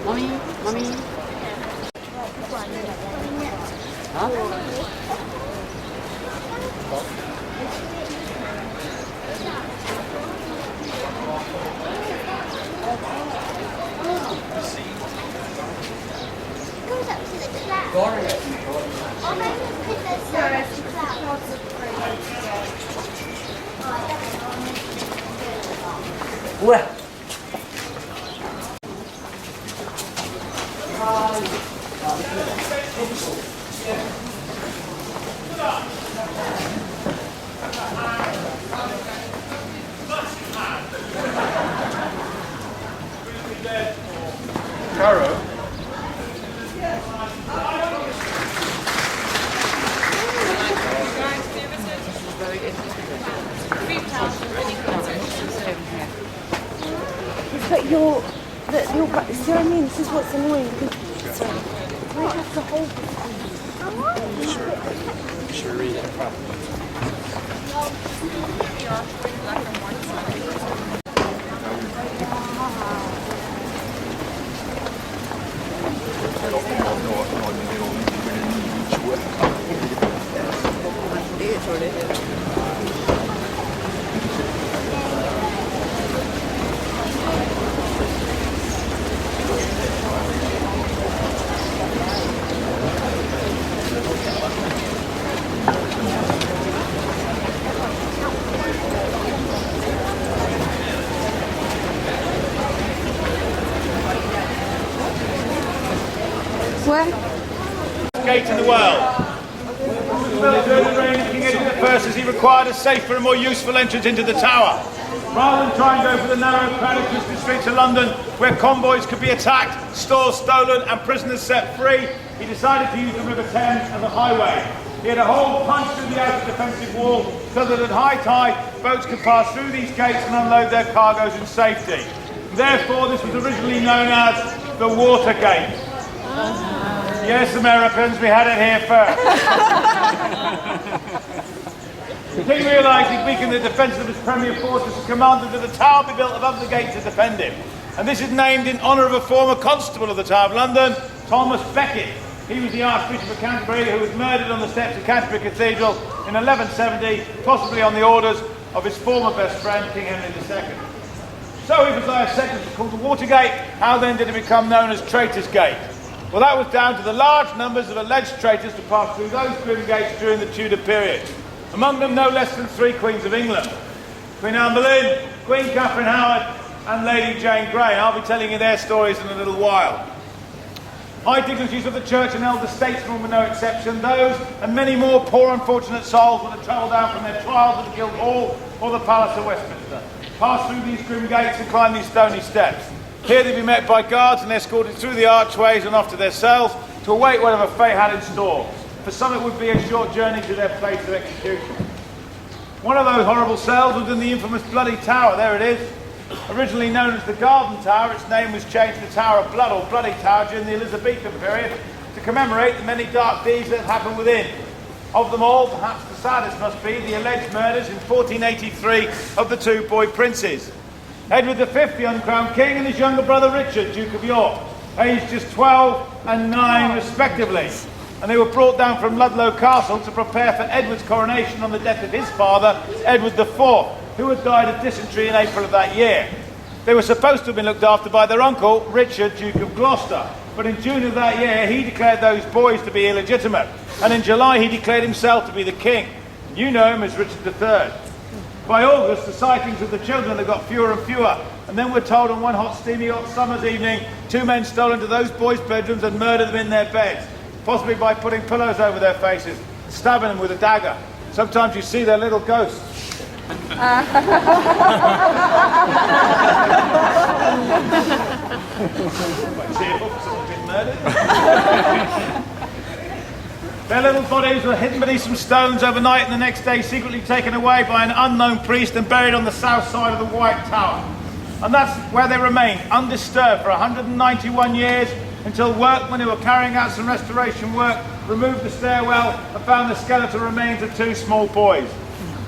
Mommy, mommy. Huh? Goes up to the cloud. Or maybe because there's so many clouds. Well. Caro? But your, see what I mean? This is what's annoying because we have to hold this. Should we read it properly? Where? Gate in the world. Built during the reign of King Edward I as he required a safer and more useful entrance into the tower. Rather than try and go for the narrow, crowded, twisted streets of London, where convoys could be attacked, stores stolen, and prisoners set free, he decided to use the River Thames as a highway. He had a hole punched through the outer defensive wall so that at high tide, boats could pass through these gates and unload their cargoes in safety. Therefore, this was originally known as the Watergate. Yes, Americans, we had it here first. The king realised he'd weakened the defence of his premier fortress and commanded that a tower be built above the gate to defend him. And this is named in honour of a former constable of the Tower of London, Thomas Becket. He was the Archbishop of Canterbury who was murdered on the steps of Canterbury Cathedral in 1170, possibly on the orders of his former best friend, King Henry II. So he was a sentence called the Watergate. How then did it become known as Traitors' Gate? Well, that was down to the large numbers of alleged traitors to pass through those grim gates during the Tudor period. Among them, no less than 3 Queens of England. Queen Anne Boleyn, Queen Catherine Howard, and Lady Jane Grey. And I'll be telling you their stories in a little while. High dignitaries of the church and elder statesmen were no exception. Those and many more poor unfortunate souls would have travelled down from their trials at the Guildhall or the Palace of Westminster, passed through these grim gates and climbed these stony steps. Here they'd be met by guards and escorted through the archways and off to their cells to await whatever fate had in store. For some it would be a short journey to their place of execution. One of those horrible cells was in the infamous Bloody Tower. There it is. Originally known as the Garden Tower, its name was changed to Tower of Blood or Bloody Tower during the Elizabethan period to commemorate the many dark deeds that had happened within. Of them all, perhaps the saddest must be the alleged murders in 1483 of the 2 boy princes. Edward V, the uncrowned king, and his younger brother Richard, Duke of York, aged just 12 and 9 respectively. And they were brought down from Ludlow Castle to prepare for Edward's coronation on the death of his father, Edward IV, who had died of dysentery in April of that year. They were supposed to have been looked after by their uncle, Richard, Duke of Gloucester, but in June of that year he declared those boys to be illegitimate, and in July he declared himself to be the king. You know him as Richard III. By August, the sightings of the children had got fewer and fewer, and then we're told on one hot, steamy, hot summer's evening, 2 men stole into those boys' bedrooms and murdered them in their beds, possibly by putting pillows over their faces, stabbing them with a dagger. Sometimes you see their little ghosts. Quite cheerful for someone being murdered. Their little bodies were hidden beneath some stones overnight and the next day secretly taken away by an unknown priest and buried on the south side of the White Tower. And that's where they remained, undisturbed for 191 years, until workmen who were carrying out some restoration work removed the stairwell and found the skeletal remains of 2 small boys.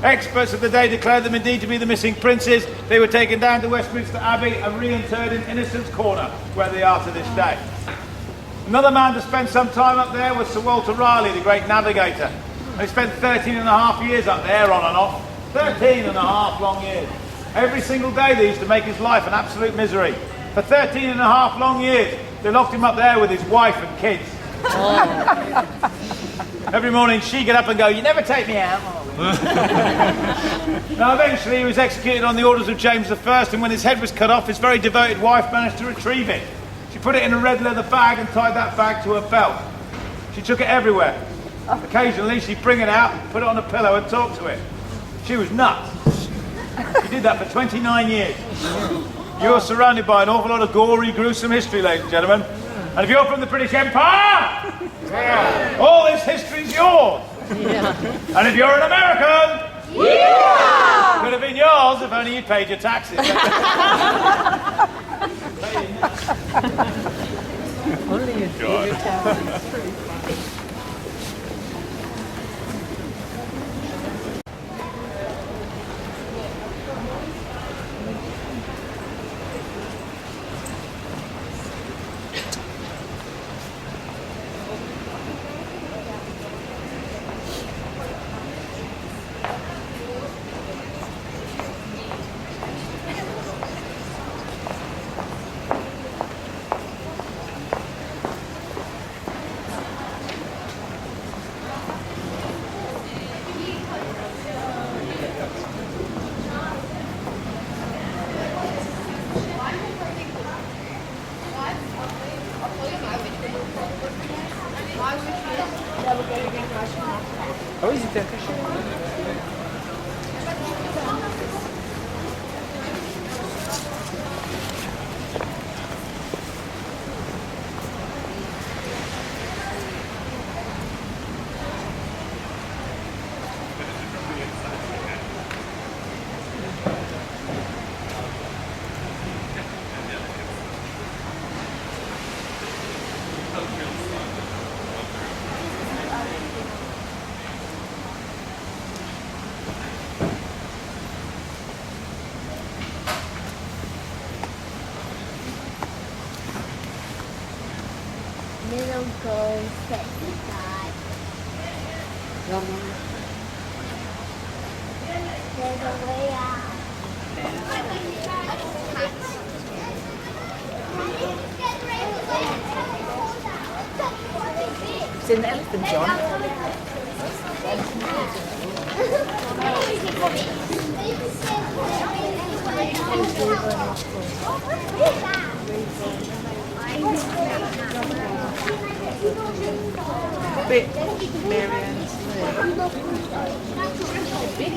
Experts of the day declared them indeed to be the missing princes. They were taken down to Westminster Abbey and reinterred in Innocents' Corner, where they are to this day. Another man to spend some time up there was Sir Walter Raleigh, the great navigator. He spent 13 and a half years up there, on and off. 13 and a half long years. Every single day they used to make his life an absolute misery. For 13 and a half long years, they locked him up there with his wife and kids. Every morning she'd get up and go, "You never take me out." Now eventually he was executed on the orders of James I, and when his head was cut off, his very devoted wife managed to retrieve it. She put it in a red leather bag and tied that bag to her belt. She took it everywhere. Occasionally she'd bring it out, put it on a pillow and talk to it. She was nuts. She did that for 29 years. You're surrounded by an awful lot of gory, gruesome history, ladies and gentlemen. And if you're from the British Empire, all this history's yours. And if you're an American, it could have been yours if only you'd paid your taxes. Only you do your taxes. Oh, is it Middle goal, sexy side. There's a way out. It's an elephant, John. Bit Marianne's big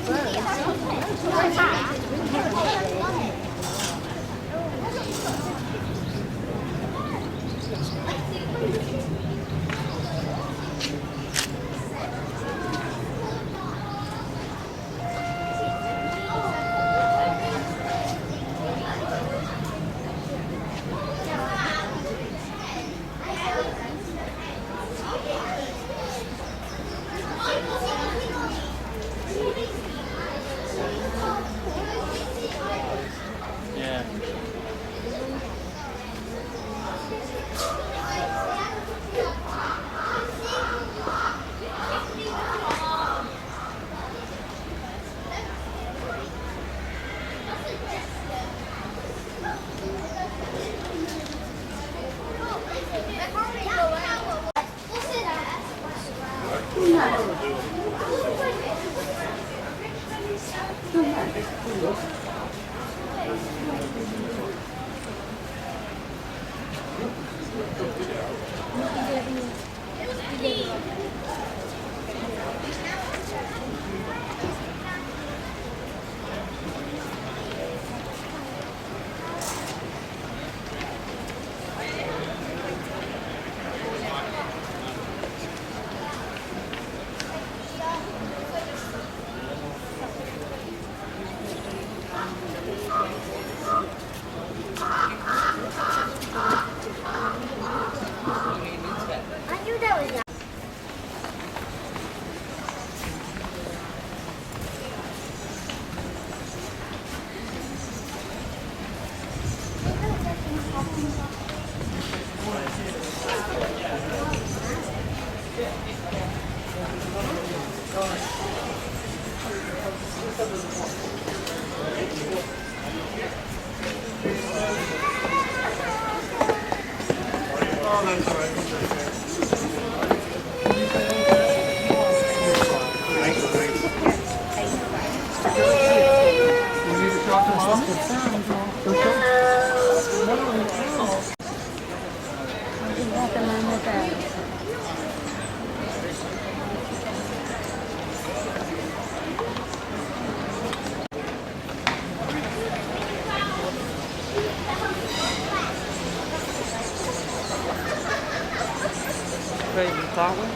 Raven Tower.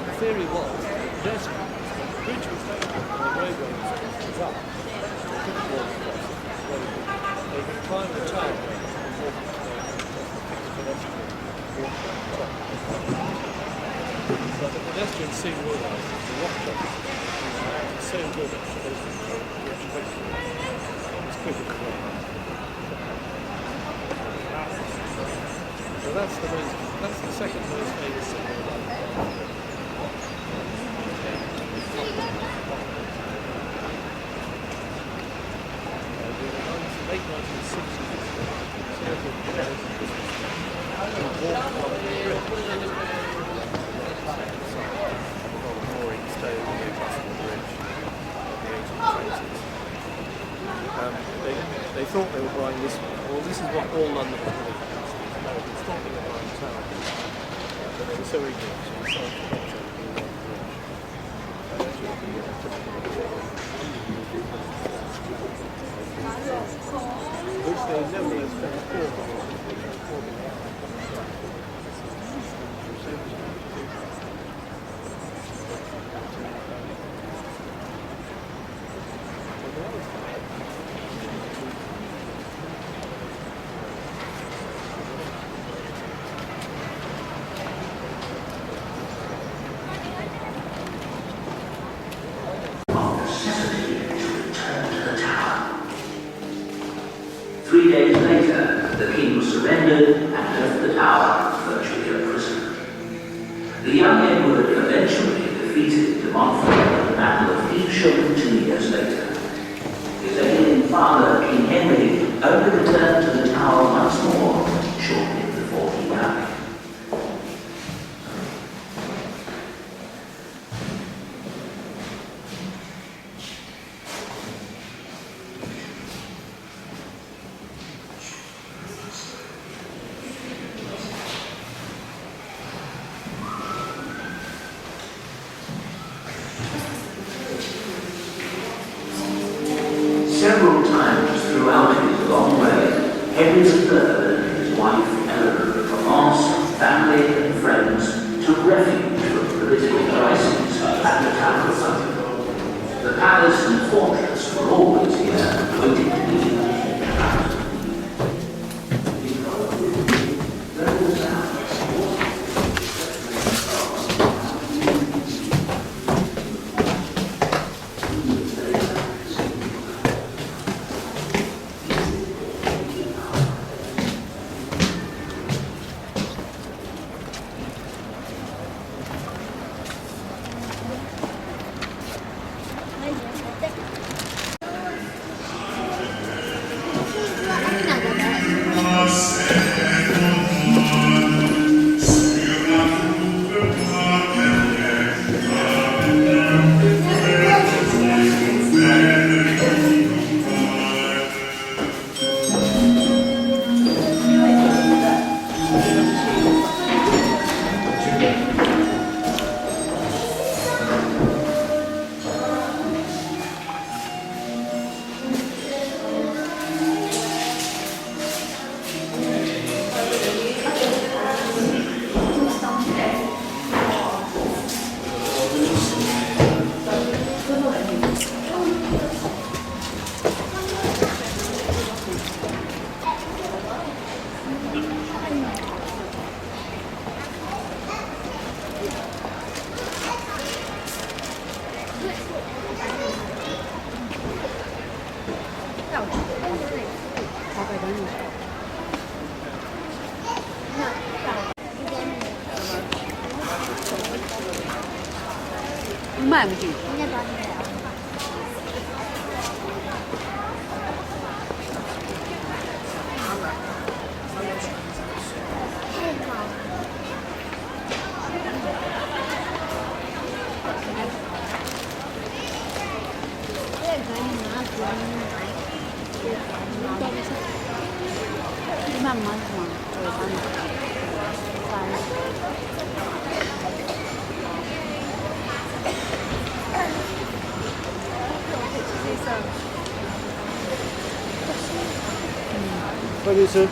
The theory was, this bridge was there, the railway was up, they couldn't walk across it. They could climb the tower and walk but the pedestrians soon realised that the rock top was so good at the education, it was quicker to run. So that's the second most famous signal about late 1960s, circle pedestrians walked along the bridge. Mooring stone on the Adjustable Bridge in the 1820s. They thought they were buying this one. Well, this is what all London was really. Americans thought they were buying town. But they were so ignorant, so they started to picture the bridge. Which they nevertheless spent a fortune on. Three days later, the king was surrendered and left the tower virtually a prisoner. The young Edward eventually defeated de Montfort at the Battle of Evesham 2 years later. His ailing father, King Henry, only returned to the tower once more shortly before he died. Several times throughout his long reign, Henry III and his wife Eleanor of Provence, family and friends took refuge from political crises at the Tower of London. The palace and fortress were always here, waiting to be used. 卖不进。那把你来。慢慢嘛，对吧？快点吃。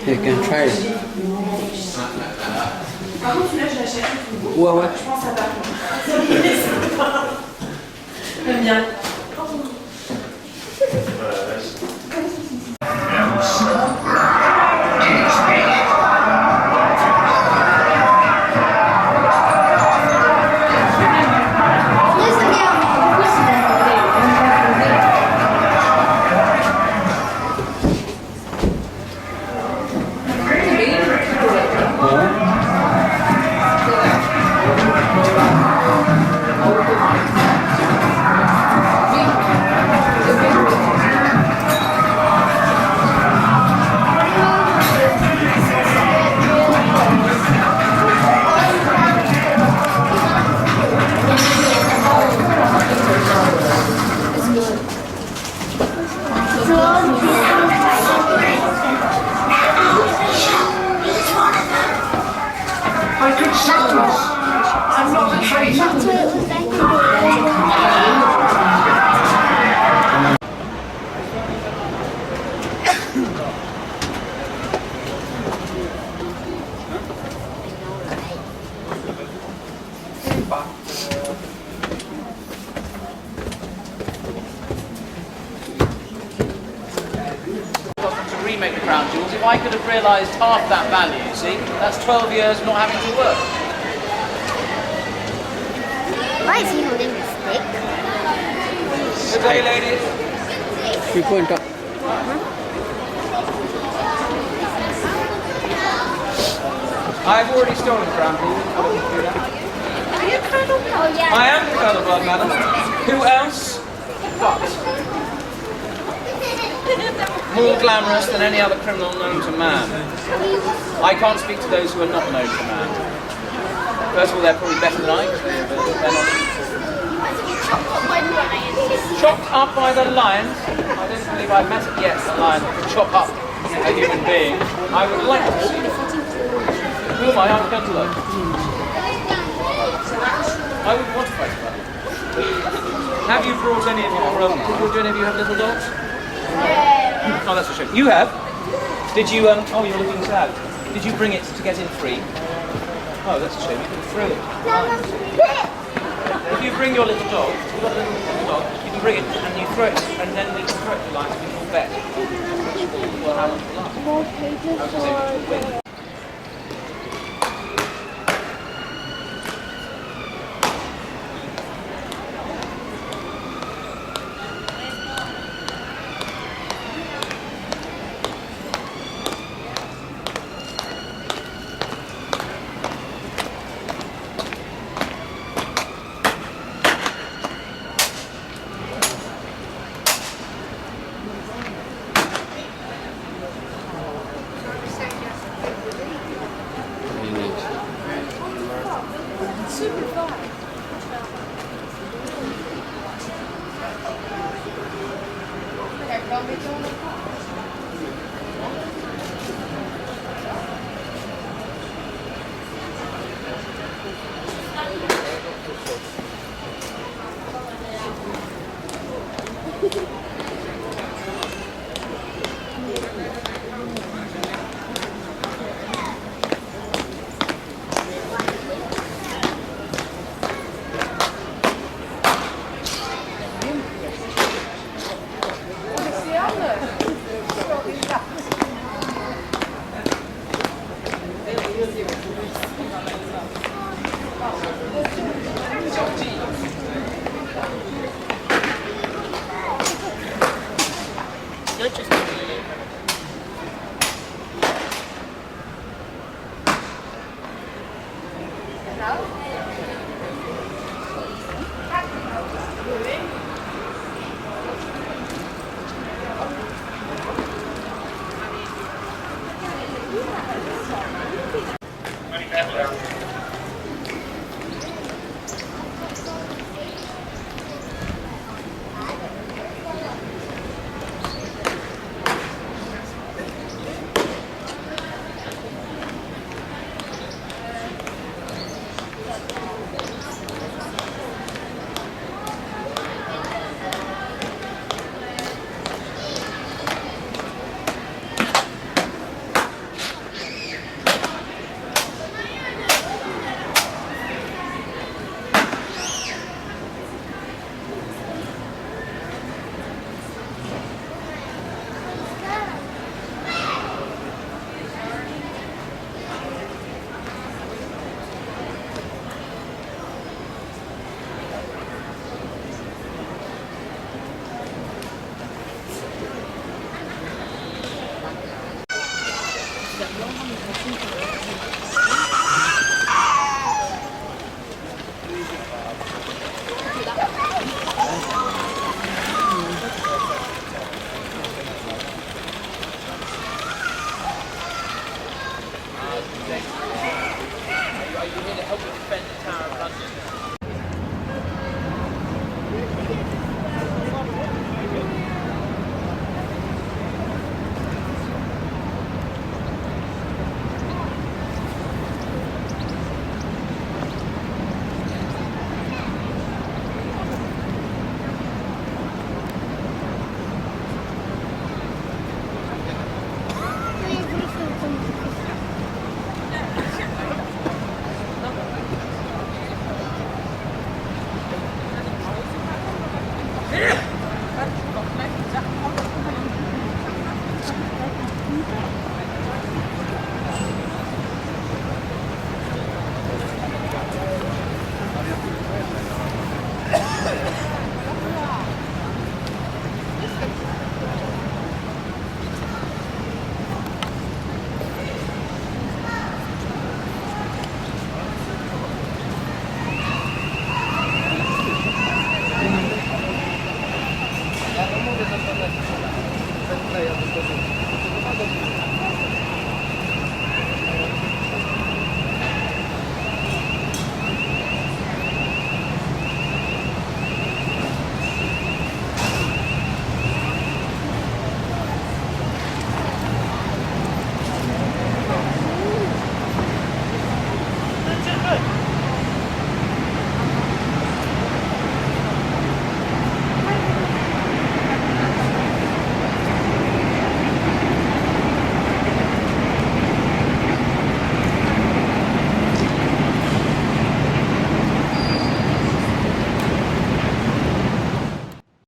You can try it. Par contre, celui-là, je l'achète. Ouais, ouais. Je pense à pas. J'aime bien. I'm not a traitor. That's what it was like. To remake the crown jewels, if I could have realised half that value, you see, that's 12 years of not having to work. Why is he holding the stick? Good day, ladies. You point up. I've already stolen the crown jewels. Are you Colonel? Oh yeah. I am the Colonel Blood, madam. Who else but more glamorous than any other criminal known to man? I can't speak to those who are not known to man. First of all, they're probably better than I, because they're not chopped up by the lions. I don't believe I've met yet a lion that can chop up a human being. I would like to see. Who am I? I'm Cantaloupe. I would want to fight about it. Have you brought any of your, do any of you have little dogs? Oh, that's a shame. You have? Did you, oh, you're looking sad. Did you bring it to get in free? Oh, that's a shame. You can throw it. If you bring your little dog, you've got a little dog, you can bring it and you throw it, and then we can throw it to lions. We can bet which will have it for life. More pages for